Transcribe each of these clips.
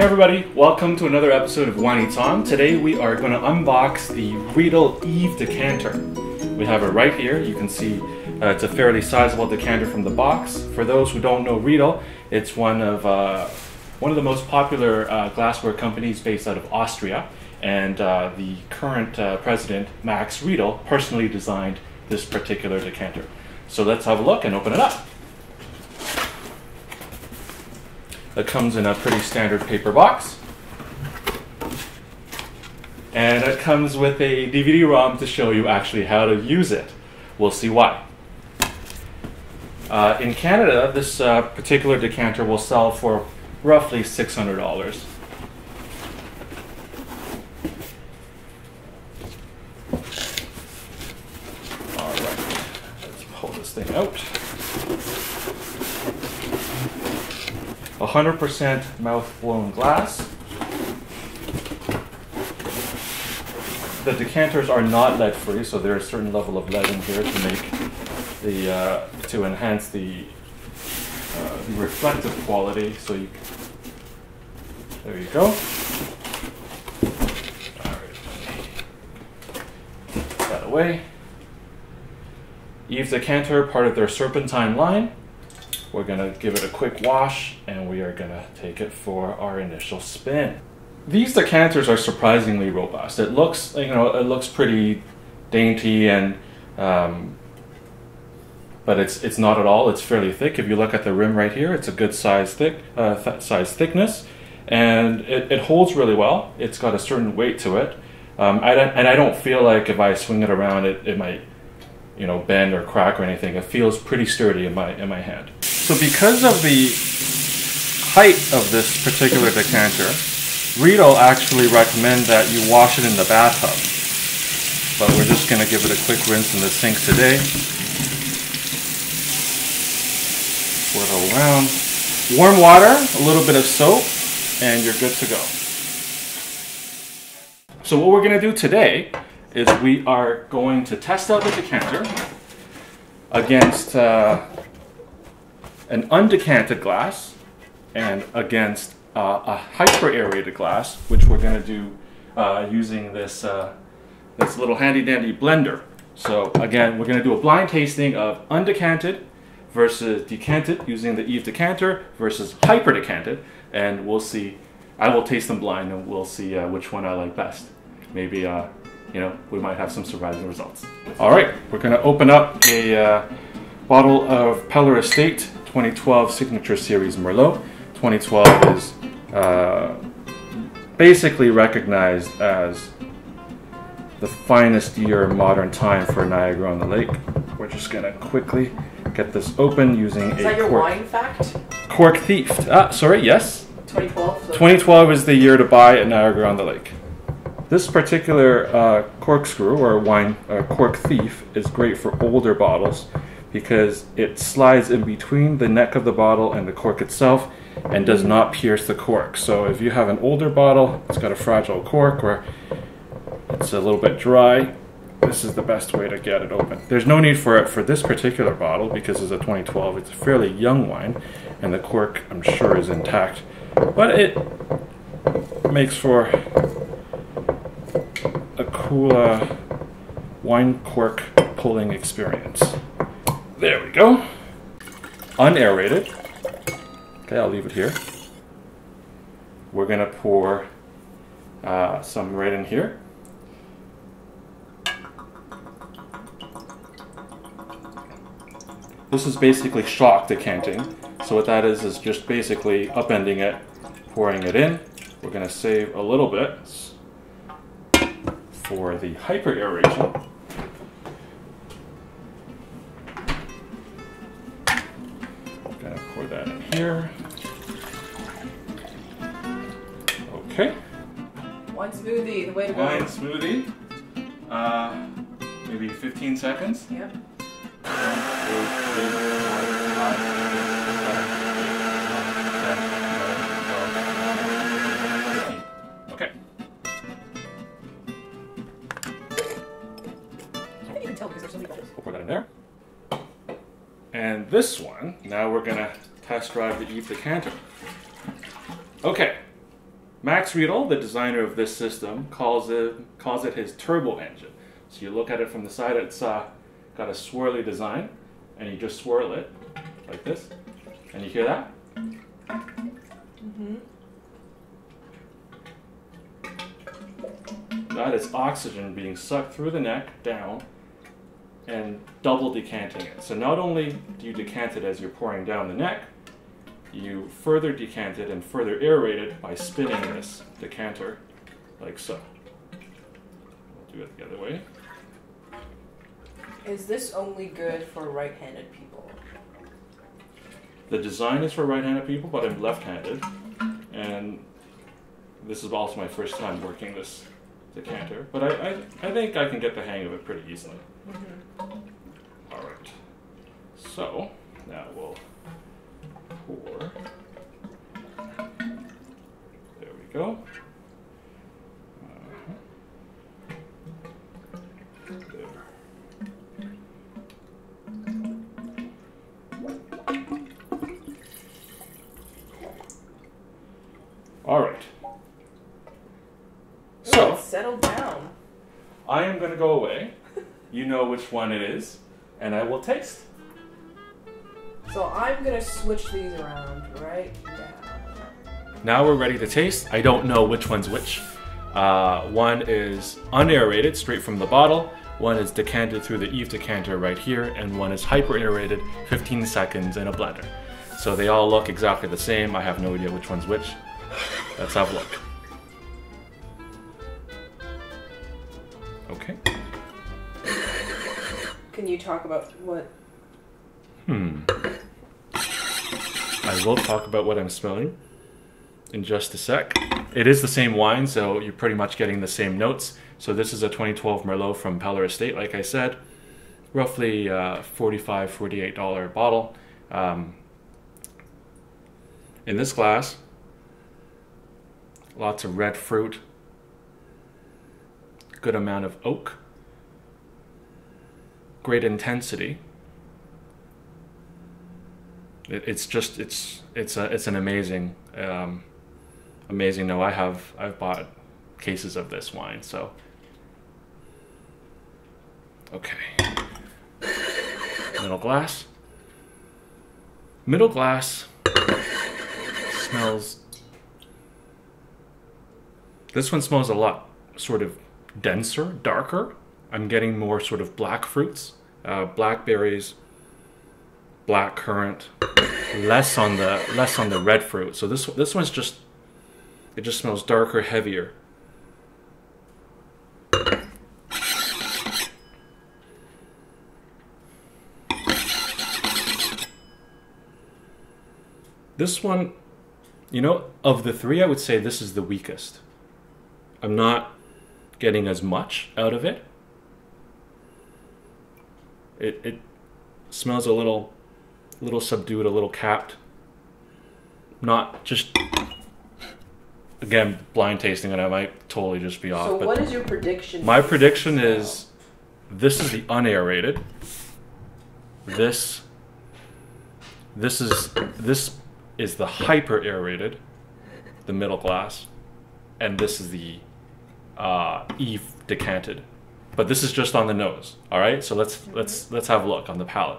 Hey everybody, welcome to another episode of Wine Eats On. Today we are going to unbox the Riedel Eve Decanter. We have it right here. You can see it's a fairly sizable decanter from the box. For those who don't know Riedel, it's one of the most popular glassware companies based out of Austria. And the current president, Max Riedel, personally designed this particular decanter. So let's have a look and open it up. It comes in a pretty standard paper box. And it comes with a DVD-ROM to show you actually how to use it. We'll see why. In Canada, this particular decanter will sell for roughly $600. All right, let's pull this thing out. 100% mouth-blown glass. The decanters are not lead-free, so there's a certain level of lead in here to make the to enhance the reflective quality. So there you go. All right, put that away. Eve Decanter, part of their Serpentine line. We're going to give it a quick wash and we are going to take it for our initial spin. These decanters are surprisingly robust. It looks, it looks pretty dainty and but it's not at all. It's fairly thick. If you look at the rim right here, it's a good size thickness, and it holds really well. It's got a certain weight to it. I don't feel like if I swing it around it might bend or crack or anything. It feels pretty sturdy in my hand. So because of the height of this particular decanter, Riedel actually recommend that you wash it in the bathtub. But we're just going to give it a quick rinse in the sink today. Swirl around. Warm water, a little bit of soap, and you're good to go. So what we're going to do today is we are going to test out the decanter against an undecanted glass and against a hyper-aerated glass, which we're going to do using this little handy-dandy blender. So again, we're going to do a blind tasting of undecanted versus decanted using the Eve Decanter versus hyper-decanted, and we'll see. I will taste them blind and we'll see which one I like best. Maybe we might have some surprising results. All right, we're going to open up a bottle of Peller Estate 2012 Signature Series Merlot. 2012 is basically recognized as the finest year in modern time for Niagara-on-the-Lake. We're just going to quickly get this open using Is that your wine fact? Cork thief. Sorry, yes. 2012? So 2012 is the year to buy at Niagara-on-the-Lake. This particular corkscrew or wine cork thief is great for older bottles because it slides in between the neck of the bottle and the cork itself and does not pierce the cork. So if you have an older bottle, it's got a fragile cork or it's a little bit dry, this is the best way to get it open. There's no need for it for this particular bottle because it's a 2012. It's a fairly young wine and the cork, I'm sure, is intact. But it makes for a cool wine cork pulling experience. There we go. Unaerated. Okay, I'll leave it here. We're gonna pour some right in here. This is basically shock decanting. So what that is just basically upending it, pouring it in. We're gonna save a little bit for the hyper aeration. I'm gonna pour that in here. Okay. Wine smoothie, the way to go. Wine smoothie. Maybe 15 seconds. Yep. 1, 2, 3, 4, 5, 6, 7, 8, 9, 10, 11, 12, 13. Okay. I can't even tell because there's so many bubbles. We'll pour that in there. And this one, now we're gonna test drive the Eve Decanter. Okay, Max Riedel, the designer of this system, calls it his turbo engine. So you look at it from the side, it's got a swirly design, and you just swirl it like this, and you hear that? Mm-hmm. That is oxygen being sucked through the neck down and double decanting it. So not only do you decant it as you're pouring down the neck, you further decant it and further aerate it by spinning this decanter like so. We'll do it the other way. Is this only good for right-handed people? The design is for right-handed people, but I'm left-handed, and this is also my first time working this decanter, but I think I can get the hang of it pretty easily. Mm-hmm. All right, so now we'll pour. There we go. There. All right. So, settle down. I am going to go away. You know which one it is, and I will taste. So I'm going to switch these around right now. Now we're ready to taste. I don't know which one's which. One is unaerated, straight from the bottle. One is decanted through the Eve decanter right here, and one is hyper-aerated, 15 seconds in a blender. So they all look exactly the same. I have no idea which one's which. Let's have a look. Okay. Can you talk about what? I will talk about what I'm smelling in just a sec. It is the same wine, so you're pretty much getting the same notes. So this is a 2012 Merlot from Peller Estate, like I said. Roughly $45, $48 bottle. In this glass, lots of red fruit, good amount of oak, great intensity. It's an amazing amazing. No, I've bought cases of this wine. So okay, middle glass. Middle glass smells. This one smells a lot sort of denser, darker. I'm getting more sort of black fruits, blackberries, black currant, less on the red fruit. So this one's just, it just smells darker, heavier. This one, you know, of the three, I would say this is the weakest. I'm not getting as much out of it. It smells a little subdued, a little capped. Not just, again, blind tasting, and I might totally just be off. So but what is your prediction? My prediction is this is the unaerated. This is the hyper aerated, the middle glass, and this is the Eve decanted. But this is just on the nose. All right, so let's have a look on the palate.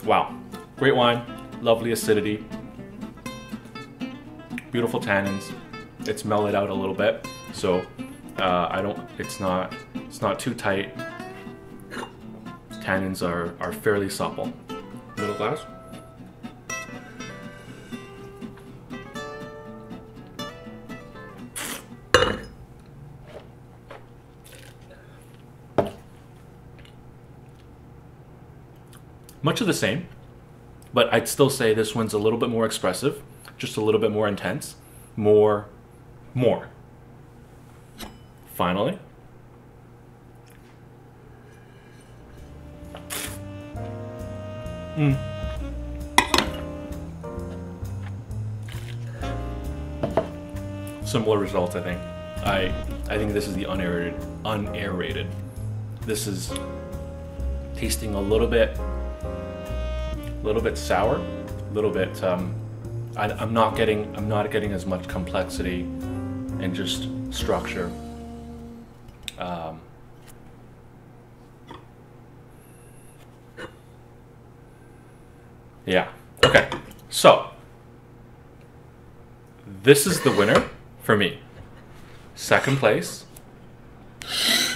Wow, great wine, lovely acidity, beautiful tannins. It's mellowed out a little bit, so it's not too tight. Tannins are fairly supple. Middle glass. Much of the same, but I'd still say this one's a little bit more expressive, just a little bit more intense, more. Finally, similar results, I think. I think this is the unaerated. This is tasting a little bit sour, a little bit. I'm not getting as much complexity and just structure. Yeah. Okay. So this is the winner for me. Second place.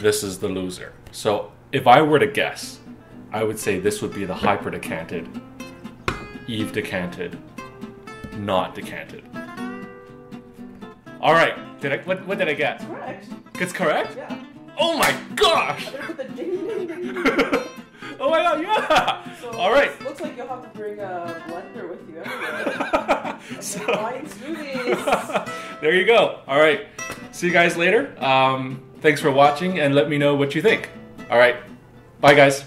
This is the loser. So if I were to guess, I would say this would be the hyper decanted, Eve decanted, not decanted. All right. What did I get? Correct. It's correct? Yeah. Oh my gosh! I'm gonna put the ding ding ding. Oh my god, yeah! So All right. Looks like you'll have to bring a blender with you everywhere. So, Wine smoothies. there you go. All right. See you guys later. Thanks for watching and let me know what you think. All right. Bye, guys.